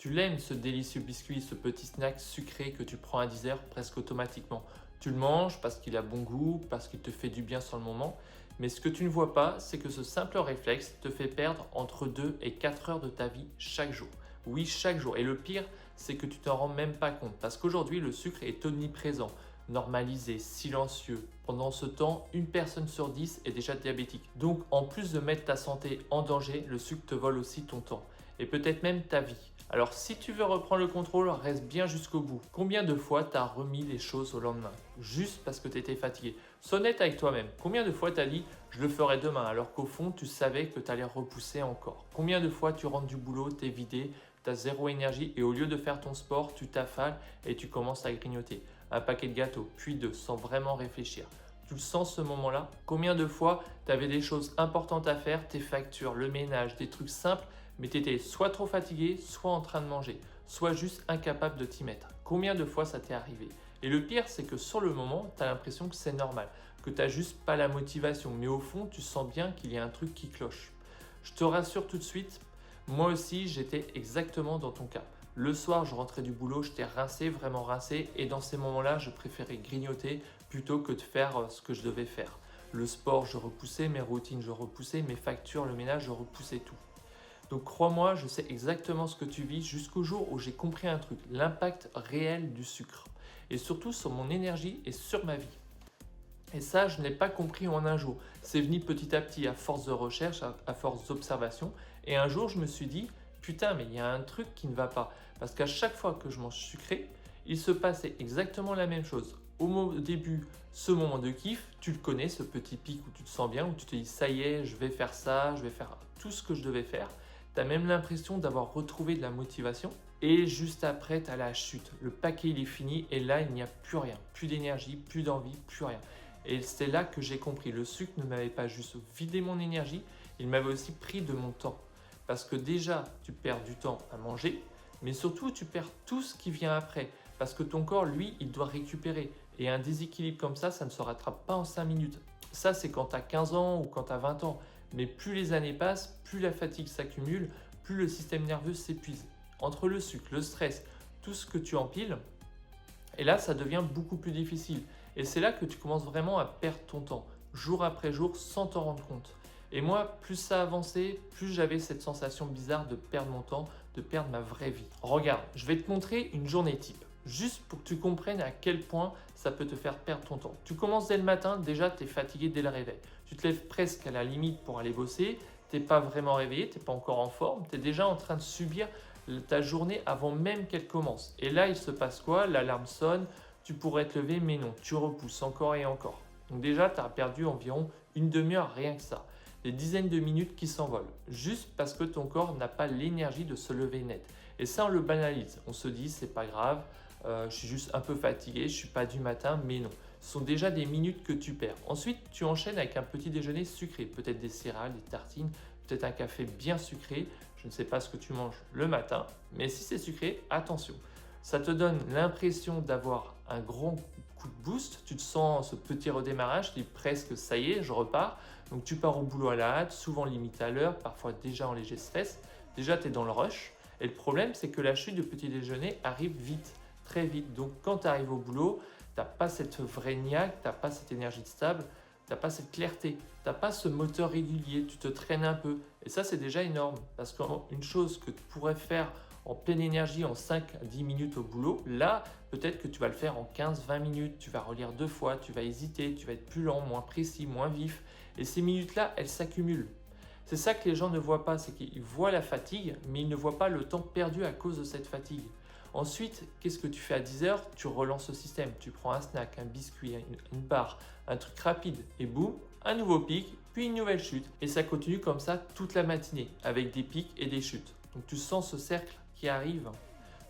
Tu l'aimes ce délicieux biscuit, ce petit snack sucré que tu prends à 10 heures presque automatiquement. Tu le manges parce qu'il a bon goût, parce qu'il te fait du bien sur le moment, mais ce que tu ne vois pas, c'est que ce simple réflexe te fait perdre entre 2 et 4 heures de ta vie chaque jour. Oui, chaque jour. Et le pire, c'est que tu t'en rends même pas compte, parce qu'aujourd'hui, le sucre est omniprésent, normalisé, silencieux. Pendant ce temps, une personne sur 10 est déjà diabétique. Donc, en plus de mettre ta santé en danger, le sucre te vole aussi ton temps, et peut-être même ta vie. Alors si tu veux reprendre le contrôle, reste bien jusqu'au bout. Combien de fois t'as remis les choses au lendemain juste parce que t'étais fatigué? Sois honnête avec toi-même. Combien de fois t'as dit je le ferai demain alors qu'au fond tu savais que t'allais repousser encore? Combien de fois tu rentres du boulot, t'es vidé, t'as zéro énergie et au lieu de faire ton sport, tu t'affales et tu commences à grignoter un paquet de gâteaux, puis deux, sans vraiment réfléchir? Tu le sens ce moment-là? Combien de fois tu avais des choses importantes à faire, tes factures, le ménage, des trucs simples, mais tu étais soit trop fatigué, soit en train de manger, soit juste incapable de t'y mettre? Combien de fois ça t'est arrivé? Et le pire, c'est que sur le moment, tu as l'impression que c'est normal, que tu n'as juste pas la motivation, mais au fond, tu sens bien qu'il y a un truc qui cloche. Je te rassure tout de suite, moi aussi, j'étais exactement dans ton cas. Le soir, je rentrais du boulot, j'étais rincé, vraiment rincé, et dans ces moments-là, je préférais grignoter plutôt que de faire ce que je devais faire. Le sport, je repoussais, mes routines, je repoussais, mes factures, le ménage, je repoussais tout. Donc crois-moi, je sais exactement ce que tu vis jusqu'au jour où j'ai compris un truc, l'impact réel du sucre, et surtout sur mon énergie et sur ma vie. Et ça, je ne l'ai pas compris en un jour. C'est venu petit à petit, à force de recherche, à force d'observation. Et un jour, je me suis dit, putain, mais il y a un truc qui ne va pas. Parce qu'à chaque fois que je mange sucré, il se passait exactement la même chose. Au début, ce moment de kiff, tu le connais, ce petit pic où tu te sens bien, où tu te dis, ça y est, je vais faire ça, je vais faire tout ce que je devais faire. Tu as même l'impression d'avoir retrouvé de la motivation. Et juste après, tu as la chute. Le paquet, il est fini et là, il n'y a plus rien. Plus d'énergie, plus d'envie, plus rien. Et c'est là que j'ai compris, le sucre ne m'avait pas juste vidé mon énergie, il m'avait aussi pris de mon temps. Parce que déjà, tu perds du temps à manger, mais surtout, tu perds tout ce qui vient après. Parce que ton corps, lui, il doit récupérer. Et un déséquilibre comme ça ne se rattrape pas en 5 minutes. Ça, c'est quand tu as 15 ans ou quand tu as 20 ans. Mais plus les années passent, plus la fatigue s'accumule, plus le système nerveux s'épuise. Entre le sucre, le stress, tout ce que tu empiles, et là, ça devient beaucoup plus difficile. Et c'est là que tu commences vraiment à perdre ton temps, jour après jour, sans t'en rendre compte. Et moi, plus ça avançait, plus j'avais cette sensation bizarre de perdre mon temps, de perdre ma vraie vie. Regarde, je vais te montrer une journée type, juste pour que tu comprennes à quel point ça peut te faire perdre ton temps. Tu commences dès le matin, déjà tu es fatigué dès le réveil. Tu te lèves presque à la limite pour aller bosser, tu n'es pas vraiment réveillé, tu n'es pas encore en forme, tu es déjà en train de subir ta journée avant même qu'elle commence. Et là, il se passe quoi? L'alarme sonne, tu pourrais te lever, mais non, tu repousses encore et encore. Donc déjà, tu as perdu environ une demi-heure rien que ça. Des dizaines de minutes qui s'envolent, juste parce que ton corps n'a pas l'énergie de se lever net. Et ça, on le banalise. On se dit, c'est pas grave, je suis juste un peu fatigué, je suis pas du matin, mais non. Ce sont déjà des minutes que tu perds. Ensuite, tu enchaînes avec un petit déjeuner sucré, peut-être des céréales, des tartines, peut-être un café bien sucré. Je ne sais pas ce que tu manges le matin, mais si c'est sucré, attention. Ça te donne l'impression d'avoir un grand coup de boost. Tu te sens ce petit redémarrage, tu dis presque ça y est, je repars. Donc tu pars au boulot à la hâte, souvent limite à l'heure, parfois déjà en léger stress. Déjà tu es dans le rush. Et le problème, c'est que la chute de petit déjeuner arrive vite, très vite. Donc quand tu arrives au boulot, tu n'as pas cette vraie niaque, tu n'as pas cette énergie stable, tu n'as pas cette clarté, tu n'as pas ce moteur régulier, tu te traînes un peu. Et ça, c'est déjà énorme. Parce qu'une chose que tu pourrais faire en pleine énergie en 5 à 10 minutes au boulot, là, peut-être que tu vas le faire en 15-20 minutes. Tu vas relire 2 fois, tu vas hésiter, tu vas être plus lent, moins précis, moins vif. Et ces minutes-là, elles s'accumulent. C'est ça que les gens ne voient pas, c'est qu'ils voient la fatigue, mais ils ne voient pas le temps perdu à cause de cette fatigue. Ensuite, qu'est-ce que tu fais à 10 heures? Tu relances le système, tu prends un snack, un biscuit, une barre, un truc rapide et boum, un nouveau pic, puis une nouvelle chute. Et ça continue comme ça toute la matinée, avec des pics et des chutes. Donc tu sens ce cercle qui arrive.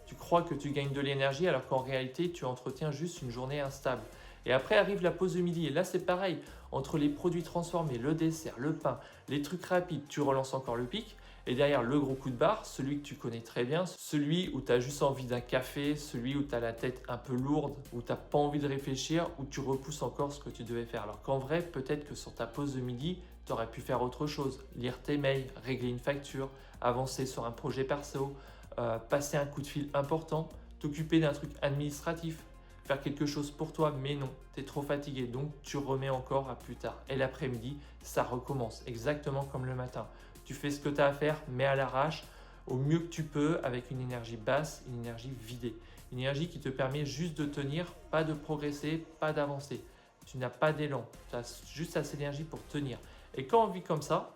Tu crois que tu gagnes de l'énergie alors qu'en réalité, tu entretiens juste une journée instable. Et après arrive la pause de midi. Et là, c'est pareil. Entre les produits transformés, le dessert, le pain, les trucs rapides, tu relances encore le pic. Et derrière, le gros coup de barre, celui que tu connais très bien, celui où tu as juste envie d'un café, celui où tu as la tête un peu lourde, où tu n'as pas envie de réfléchir, où tu repousses encore ce que tu devais faire. Alors qu'en vrai, peut-être que sur ta pause de midi, tu aurais pu faire autre chose. Lire tes mails, régler une facture, avancer sur un projet perso, passer un coup de fil important, t'occuper d'un truc administratif, faire quelque chose pour toi, mais non, tu es trop fatigué, donc tu remets encore à plus tard. Et l'après-midi, ça recommence, exactement comme le matin. Tu fais ce que tu as à faire, mais à l'arrache, au mieux que tu peux, avec une énergie basse, une énergie vidée. Une énergie qui te permet juste de tenir, pas de progresser, pas d'avancer. Tu n'as pas d'élan, tu as juste assez d'énergie pour tenir. Et quand on vit comme ça,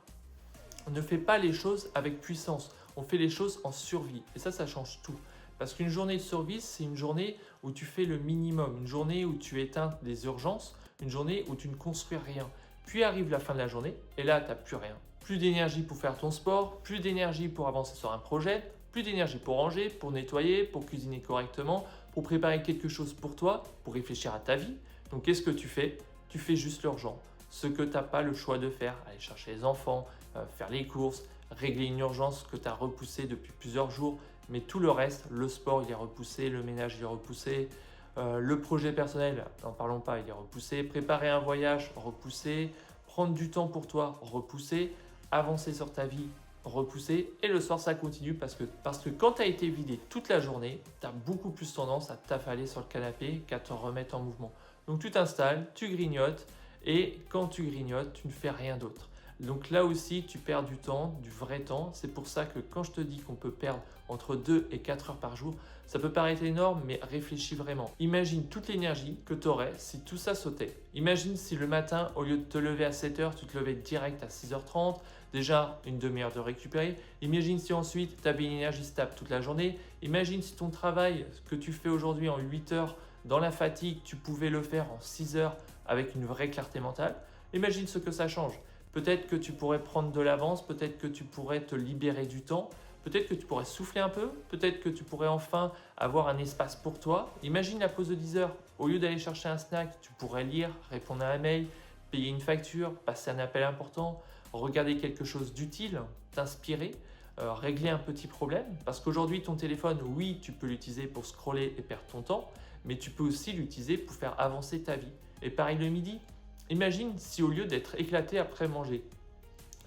on ne fait pas les choses avec puissance, on fait les choses en survie. Et ça change tout. Parce qu'une journée de survie, c'est une journée où tu fais le minimum, une journée où tu éteins les urgences, une journée où tu ne construis rien. Puis arrive la fin de la journée, et là, tu n'as plus rien. Plus d'énergie pour faire ton sport, plus d'énergie pour avancer sur un projet, plus d'énergie pour ranger, pour nettoyer, pour cuisiner correctement, pour préparer quelque chose pour toi, pour réfléchir à ta vie. Donc qu'est-ce que tu fais? Tu fais juste l'urgent. Ce que tu n'as pas le choix de faire, aller chercher les enfants, faire les courses, régler une urgence que tu as repoussée depuis plusieurs jours, mais tout le reste, le sport il est repoussé, le ménage il est repoussé, le projet personnel, n'en parlons pas, il est repoussé, préparer un voyage, repoussé, prendre du temps pour toi, repoussé, avancer sur ta vie, repoussé, et le soir ça continue parce que quand tu as été vidé toute la journée, tu as beaucoup plus tendance à t'affaler sur le canapé qu'à te remettre en mouvement. Donc tu t'installes, tu grignotes, et quand tu grignotes, tu ne fais rien d'autre. Donc là aussi, tu perds du temps, du vrai temps. C'est pour ça que quand je te dis qu'on peut perdre entre 2 et 4 heures par jour, ça peut paraître énorme, mais réfléchis vraiment. Imagine toute l'énergie que tu aurais si tout ça sautait. Imagine si le matin, au lieu de te lever à 7 heures, tu te levais direct à 6h30, déjà une demi-heure de récupérer. Imagine si ensuite tu avais une énergie stable toute la journée. Imagine si ton travail que tu fais aujourd'hui en 8 heures, dans la fatigue, tu pouvais le faire en 6 heures avec une vraie clarté mentale. Imagine ce que ça change. Peut-être que tu pourrais prendre de l'avance, peut-être que tu pourrais te libérer du temps, peut-être que tu pourrais souffler un peu, peut-être que tu pourrais enfin avoir un espace pour toi. Imagine la pause de 10 heures. Au lieu d'aller chercher un snack, tu pourrais lire, répondre à un mail, payer une facture, passer un appel important, regarder quelque chose d'utile, t'inspirer, régler un petit problème. Parce qu'aujourd'hui, ton téléphone, oui, tu peux l'utiliser pour scroller et perdre ton temps, mais tu peux aussi l'utiliser pour faire avancer ta vie. Et pareil le midi. Imagine si au lieu d'être éclaté après manger,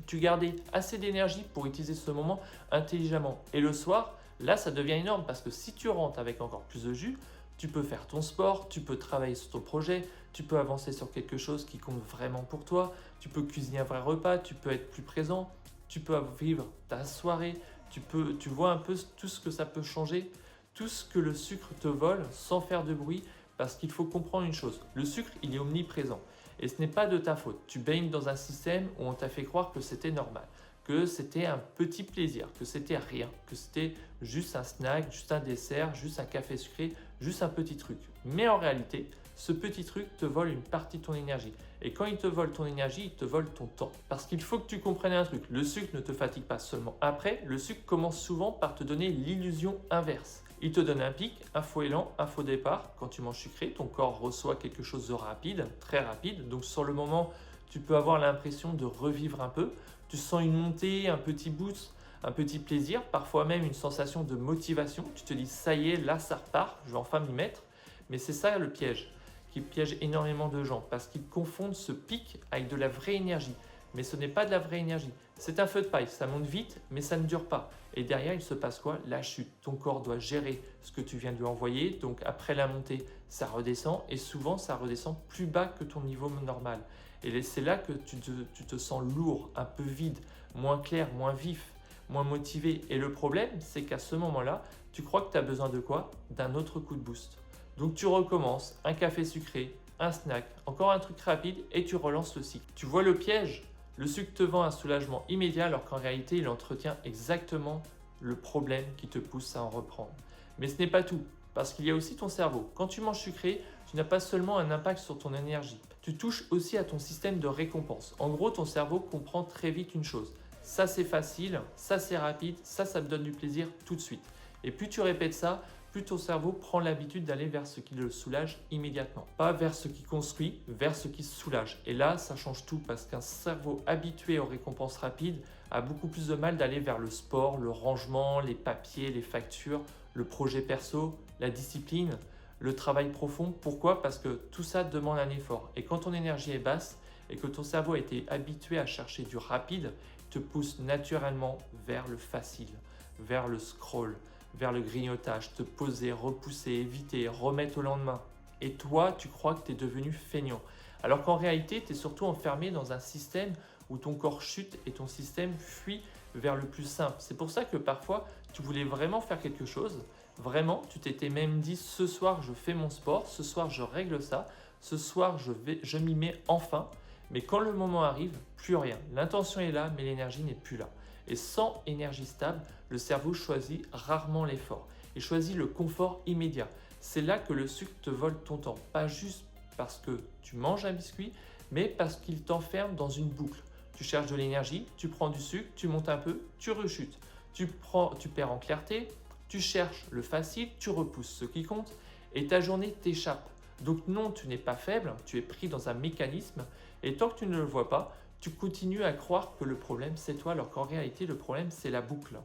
tu gardais assez d'énergie pour utiliser ce moment intelligemment. Et le soir, là, ça devient énorme parce que si tu rentres avec encore plus de jus, tu peux faire ton sport, tu peux travailler sur ton projet, tu peux avancer sur quelque chose qui compte vraiment pour toi, tu peux cuisiner un vrai repas, tu peux être plus présent, tu peux vivre ta soirée, tu vois un peu tout ce que ça peut changer, tout ce que le sucre te vole sans faire de bruit, parce qu'il faut comprendre une chose, le sucre, il est omniprésent. Et ce n'est pas de ta faute. Tu baignes dans un système où on t'a fait croire que c'était normal, que c'était un petit plaisir, que c'était rien, que c'était juste un snack, juste un dessert, juste un café sucré, juste un petit truc. Mais en réalité, ce petit truc te vole une partie de ton énergie. Et quand il te vole ton énergie, il te vole ton temps. Parce qu'il faut que tu comprennes un truc. Le sucre ne te fatigue pas seulement après, le sucre commence souvent par te donner l'illusion inverse. Il te donne un pic, un faux élan, un faux départ. Quand tu manges sucré, ton corps reçoit quelque chose de rapide, très rapide. Donc sur le moment, tu peux avoir l'impression de revivre un peu. Tu sens une montée, un petit boost, un petit plaisir, parfois même une sensation de motivation. Tu te dis ça y est, là ça repart, je vais enfin m'y mettre. Mais c'est ça le piège, qui piège énormément de gens parce qu'ils confondent ce pic avec de la vraie énergie. Mais ce n'est pas de la vraie énergie. C'est un feu de paille, ça monte vite, mais ça ne dure pas. Et derrière, il se passe quoi? La chute. Ton corps doit gérer ce que tu viens de lui envoyer. Donc après la montée, ça redescend. Et souvent, ça redescend plus bas que ton niveau normal. Et c'est là que tu te sens lourd, un peu vide, moins clair, moins vif, moins motivé. Et le problème, c'est qu'à ce moment-là, tu crois que tu as besoin de quoi? D'un autre coup de boost. Donc tu recommences, un café sucré, un snack, encore un truc rapide et tu relances le cycle. Tu vois le piège? Le sucre te vend un soulagement immédiat alors qu'en réalité, il entretient exactement le problème qui te pousse à en reprendre. Mais ce n'est pas tout, parce qu'il y a aussi ton cerveau. Quand tu manges sucré, tu n'as pas seulement un impact sur ton énergie, tu touches aussi à ton système de récompense. En gros, ton cerveau comprend très vite une chose. Ça, c'est facile, ça, c'est rapide, ça me donne du plaisir tout de suite. Et plus tu répètes ça, plus ton cerveau prend l'habitude d'aller vers ce qui le soulage immédiatement. Pas vers ce qui construit, vers ce qui se soulage. Et là, ça change tout parce qu'un cerveau habitué aux récompenses rapides a beaucoup plus de mal d'aller vers le sport, le rangement, les papiers, les factures, le projet perso, la discipline, le travail profond. Pourquoi? Parce que tout ça demande un effort. Et quand ton énergie est basse et que ton cerveau a été habitué à chercher du rapide, il te pousse naturellement vers le facile, vers le scroll, vers le grignotage, te poser, repousser, éviter, remettre au lendemain. Et toi, tu crois que tu es devenu feignant. Alors qu'en réalité, tu es surtout enfermé dans un système où ton corps chute et ton système fuit vers le plus simple. C'est pour ça que parfois, tu voulais vraiment faire quelque chose. Vraiment, tu t'étais même dit, ce soir, je fais mon sport, ce soir, je règle ça, ce soir, je m'y mets enfin. Mais quand le moment arrive, plus rien. L'intention est là, mais l'énergie n'est plus là. Et sans énergie stable, le cerveau choisit rarement l'effort et choisit le confort immédiat. C'est là que le sucre te vole ton temps. Pas juste parce que tu manges un biscuit, mais parce qu'il t'enferme dans une boucle. Tu cherches de l'énergie, tu prends du sucre, tu montes un peu, tu rechutes. Tu perds en clarté, tu cherches le facile, tu repousses ce qui compte et ta journée t'échappe. Donc non, tu n'es pas faible, tu es pris dans un mécanisme et tant que tu ne le vois pas, tu continues à croire que le problème c'est toi alors qu'en réalité le problème c'est la boucle.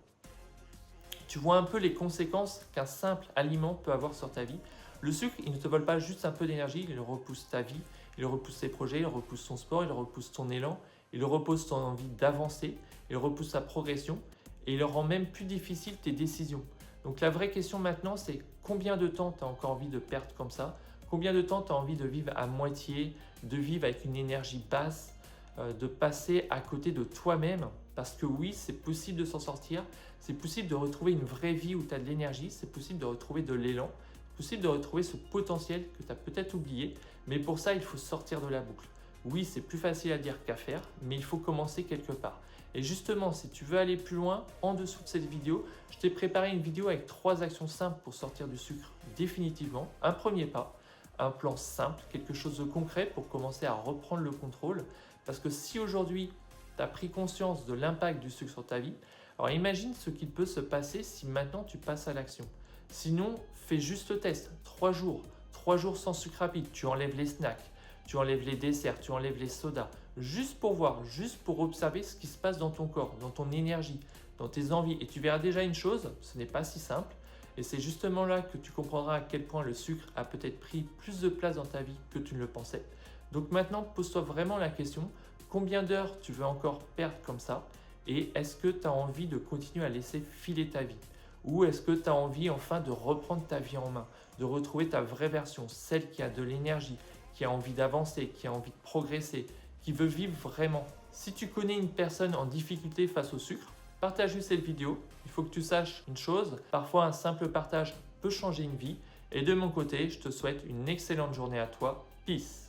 Tu vois un peu les conséquences qu'un simple aliment peut avoir sur ta vie. Le sucre, il ne te vole pas juste un peu d'énergie, il repousse ta vie, il repousse tes projets, il repousse ton sport, il repousse ton élan, il repousse ton envie d'avancer, il repousse ta progression et il rend même plus difficile tes décisions. Donc la vraie question maintenant, c'est combien de temps tu as encore envie de perdre comme ça? Combien de temps tu as envie de vivre à moitié, de vivre avec une énergie basse, de passer à côté de toi-même? Parce que oui, c'est possible de s'en sortir, c'est possible de retrouver une vraie vie où tu as de l'énergie, c'est possible de retrouver de l'élan, c'est possible de retrouver ce potentiel que tu as peut-être oublié, mais pour ça, il faut sortir de la boucle. Oui, c'est plus facile à dire qu'à faire, mais il faut commencer quelque part. Et justement, si tu veux aller plus loin, en dessous de cette vidéo, je t'ai préparé une vidéo avec 3 actions simples pour sortir du sucre définitivement. Un premier pas, un plan simple, quelque chose de concret pour commencer à reprendre le contrôle. Parce que si aujourd'hui, tu as pris conscience de l'impact du sucre sur ta vie, alors imagine ce qu'il peut se passer si maintenant tu passes à l'action. Sinon, fais juste le test. 3 jours sans sucre rapide, tu enlèves les snacks, tu enlèves les desserts, tu enlèves les sodas, juste pour voir, juste pour observer ce qui se passe dans ton corps, dans ton énergie, dans tes envies. Et tu verras déjà une chose, ce n'est pas si simple. Et c'est justement là que tu comprendras à quel point le sucre a peut-être pris plus de place dans ta vie que tu ne le pensais. Donc maintenant, pose-toi vraiment la question, combien d'heures tu veux encore perdre comme ça? Et est-ce que tu as envie de continuer à laisser filer ta vie? Ou est-ce que tu as envie enfin de reprendre ta vie en main, de retrouver ta vraie version, celle qui a de l'énergie, qui a envie d'avancer, qui a envie de progresser, qui veut vivre vraiment? Si tu connais une personne en difficulté face au sucre, partage-lui cette vidéo. Il faut que tu saches une chose, parfois un simple partage peut changer une vie. Et de mon côté, je te souhaite une excellente journée à toi. Peace!